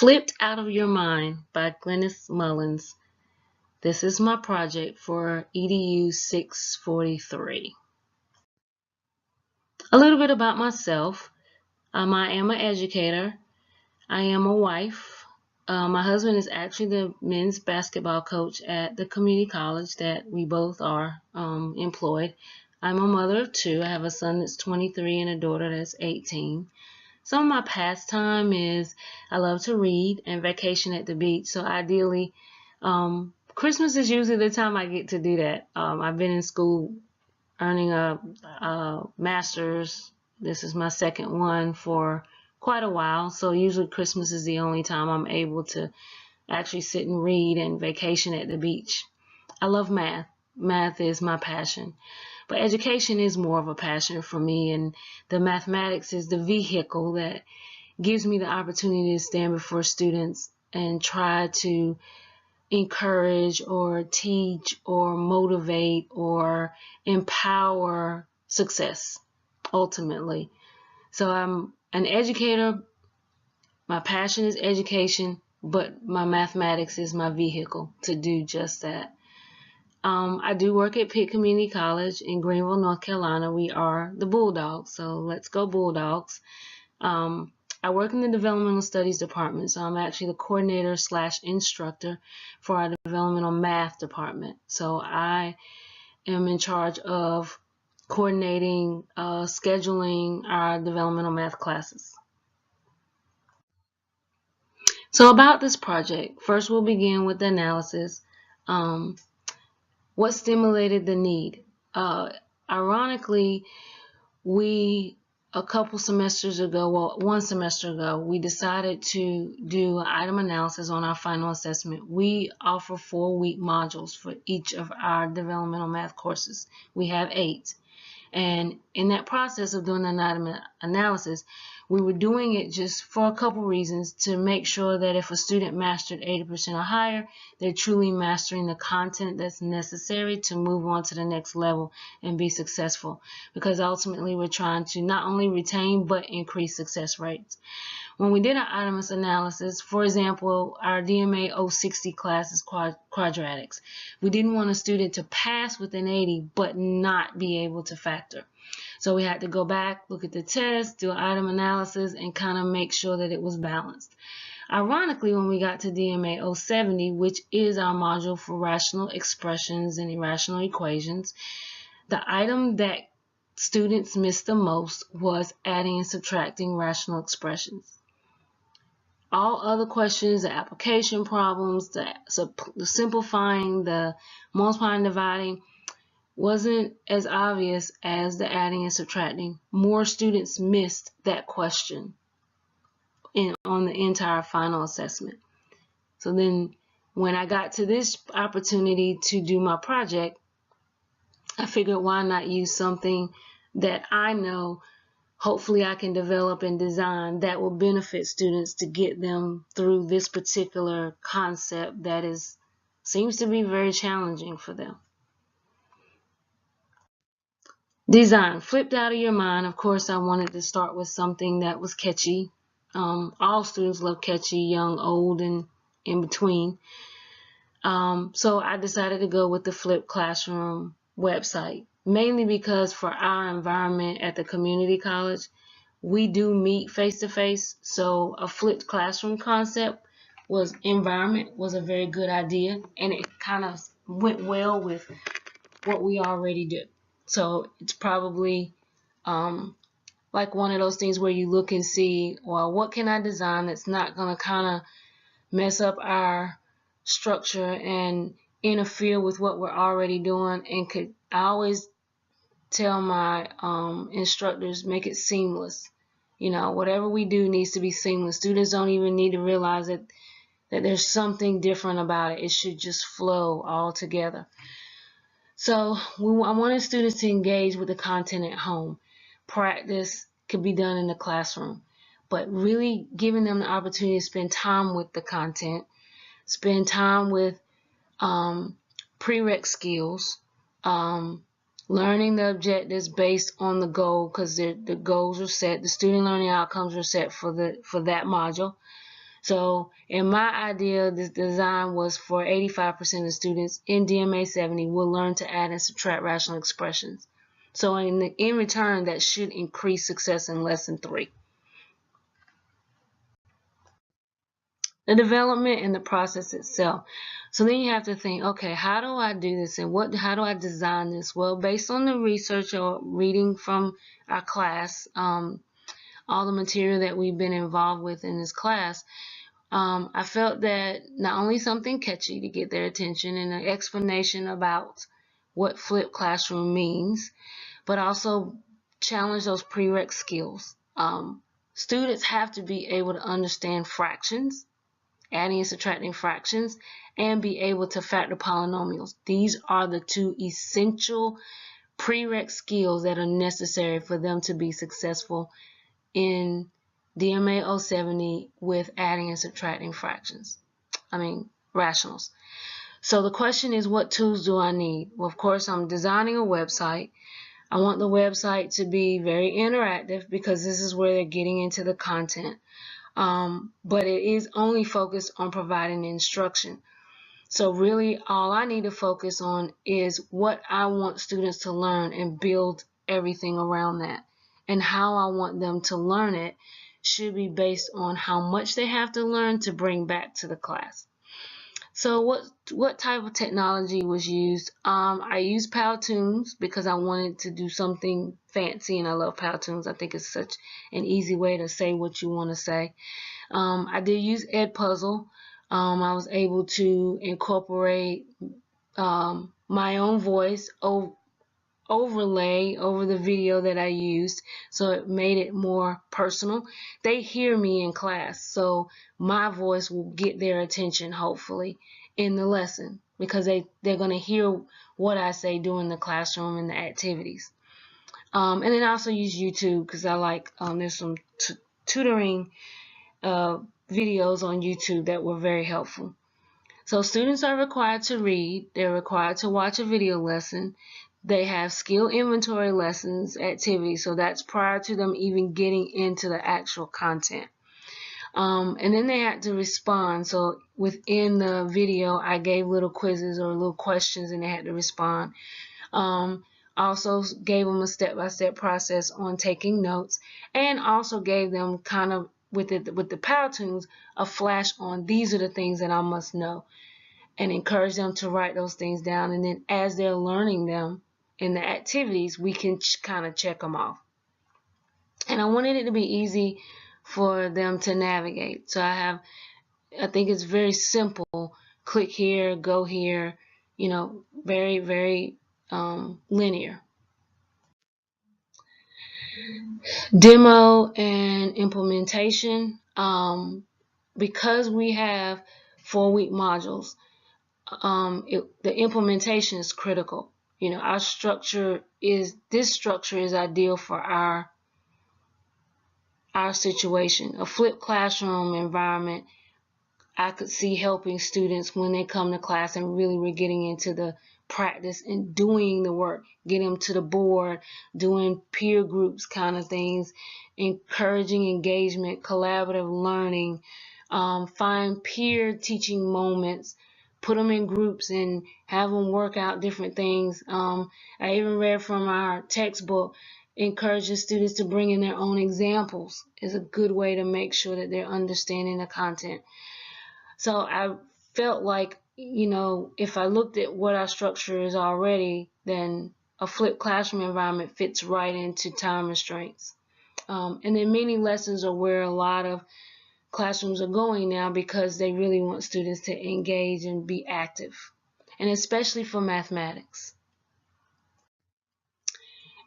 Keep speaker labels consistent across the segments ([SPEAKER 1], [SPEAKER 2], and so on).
[SPEAKER 1] Flipped Out of Your Mind by Mullins. This is my project for EDU 643. A little bit about myself. I am an educator. I am a wife. My husband is actually the men's basketball coach at the community college that we both are employed. I'm a mother of two. I have a son that's 23 and a daughter that's 18. Some of my pastime is I love to read and vacation at the beach. So ideally, Christmas is usually the time I get to do that. I've been in school earning a master's. This is my second one for quite a while. So usually Christmas is the only time I'm able to actually sit and read and vacation at the beach. I love math. Math is my passion. But education is more of a passion for me, and the mathematics is the vehicle that gives me the opportunity to stand before students and try to encourage or teach or motivate or empower success, ultimately. So I'm an educator. My passion is education, but my mathematics is my vehicle to do just that. I do work at Pitt Community College in Greenville, North Carolina. We are the Bulldogs, so let's go Bulldogs. I work in the Developmental Studies department, so I'm actually the coordinator / instructor for our Developmental Math department. So I am in charge of coordinating, scheduling our developmental math classes. So about this project, first we'll begin with the analysis. What stimulated the need? Ironically, a couple semesters ago, well, one semester ago, we decided to do an item analysis on our final assessment. We offer 4-week modules for each of our developmental math courses. We have 8. And in that process of doing an item analysis, we were doing it just for a couple reasons, to make sure that if a student mastered 80% or higher, they're truly mastering the content that's necessary to move on to the next level and be successful. Because ultimately we're trying to not only retain but increase success rates. When we did our items analysis, for example, our DMA 060 class is quadratics. We didn't want a student to pass with an 80 but not be able to factor. So we had to go back, look at the test, do an item analysis, and kind of make sure that it was balanced. Ironically, when we got to DMA 070, which is our module for rational expressions and irrational equations, the item that students missed the most was adding and subtracting rational expressions. All other questions, the application problems, the simplifying, the multiplying, dividing, wasn't as obvious as the adding and subtracting. More students missed that question on the entire final assessment. So then when I got to this opportunity to do my project, I figured why not use something that I know hopefully I can develop and design that will benefit students to get them through this particular concept that seems to be very challenging for them. Design, flipped out of your mind. Of course, I wanted to start with something that was catchy. All students love catchy, young, old, and in between. So I decided to go with the Flipped Classroom website, mainly because for our environment at the community college, we do meet face-to-face. So a flipped classroom concept environment was a very good idea, and it kind of went well with what we already do. So it's probably like one of those things where you look and see, well, what can I design that's not going to kind of mess up our structure and interfere with what we're already doing. And I always tell my instructors, make it seamless. You know, whatever we do needs to be seamless. Students don't even need to realize that there's something different about it. It should just flow all together. So I wanted students to engage with the content at home. Practice could be done in the classroom, but really giving them the opportunity to spend time with the content, spend time with prereq skills, learning the objectives based on the goal, because the goals are set, the student learning outcomes are set for that module. So in my idea, this design was for 85% of students in DMA 70 will learn to add and subtract rational expressions. So in return, that should increase success in lesson 3. The development and the process itself. So then you have to think, okay, how do I do this, and how do I design this? Well, based on the research or reading from our class, all the material that we've been involved with in this class, I felt that not only something catchy to get their attention and an explanation about what flipped classroom means, but also challenge those prereq skills. Students have to be able to understand fractions, adding and subtracting fractions, and be able to factor polynomials. These are the 2 essential prereq skills that are necessary for them to be successful in DMA 070 with adding and subtracting rationals. So the question is, what tools do I need? Well, of course, I'm designing a website. I want the website to be very interactive because this is where they're getting into the content. But it is only focused on providing instruction. So really all I need to focus on is what I want students to learn and build everything around that. And how I want them to learn it should be based on how much they have to learn to bring back to the class. So what type of technology was used? I used Powtoons because I wanted to do something fancy, and I love Powtoons. I think it's such an easy way to say what you want to say. I did use Edpuzzle. I was able to incorporate my own voice overlay over the video that I used, so it made it more personal. They hear me in class, so my voice will get their attention hopefully in the lesson because they're going to hear what I say during the classroom and the activities. And then I also use YouTube because I like there's some tutoring videos on YouTube that were very helpful. So students are required to read, they're required to watch a video lesson, they have skill inventory lessons, activities, so that's prior to them even getting into the actual content. And then they had to respond, so within the video I gave little quizzes or little questions and they had to respond. Also gave them a step-by-step process on taking notes, and also gave them kind of with the Powtoons a flash on these are the things that I must know, and encourage them to write those things down, and then as they're learning them in the activities we can kind of check them off. And I wanted it to be easy for them to navigate, so I think it's very simple. Click here, go here, very, very linear. Demo and implementation. Because we have 4-week modules, the implementation is critical. Our structure is ideal for our situation. A flipped classroom environment I could see helping students when they come to class and really we're getting into the practice and doing the work, getting them to the board, doing peer groups kind of things, encouraging engagement, collaborative learning, find peer teaching moments, put them in groups and have them work out different things. I even read from our textbook, encouraging students to bring in their own examples is a good way to make sure that they're understanding the content. So I felt like, if I looked at what our structure is already, then a flipped classroom environment fits right into time restraints. And then mini lessons are where a lot of classrooms are going now because they really want students to engage and be active, and especially for mathematics.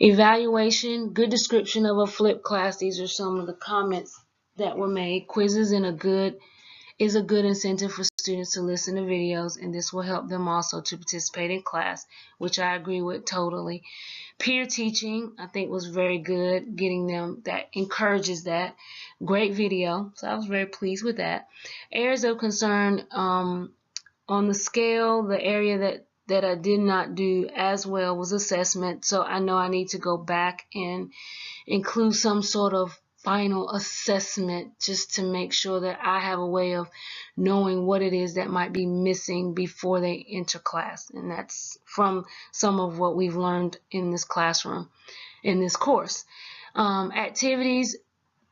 [SPEAKER 1] Evaluation, good description of a flipped class. These are some of the comments that were made. Quizzes is a good incentive for students to listen to videos, and this will help them also to participate in class, which I agree with totally. Peer teaching, I think, was very good, getting them, that encourages that. Great video, so I was very pleased with that. Areas of concern, on the scale, the area that I did not do as well was assessment, so I know I need to go back and include some sort of final assessment just to make sure that I have a way of knowing what it is that might be missing before they enter class. And that's from some of what we've learned in this classroom, in this course. Activities,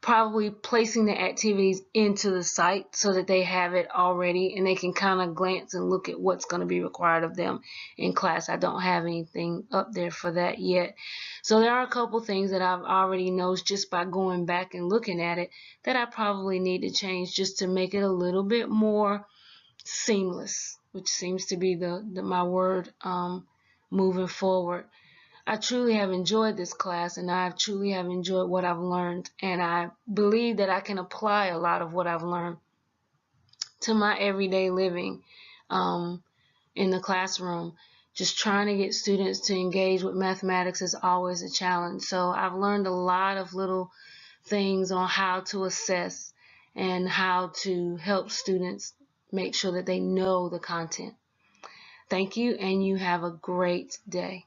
[SPEAKER 1] probably placing the activities into the site so that they have it already and they can kind of glance and look at what's going to be required of them in class. I don't have anything up there for that yet. So there are a couple things that I've already noticed just by going back and looking at it that I probably need to change just to make it a little bit more seamless, which seems to be my word moving forward. I truly have enjoyed this class, and I truly have enjoyed what I've learned, and I believe that I can apply a lot of what I've learned to my everyday living in the classroom. Just trying to get students to engage with mathematics is always a challenge. So I've learned a lot of little things on how to assess and how to help students make sure that they know the content. Thank you, and you have a great day.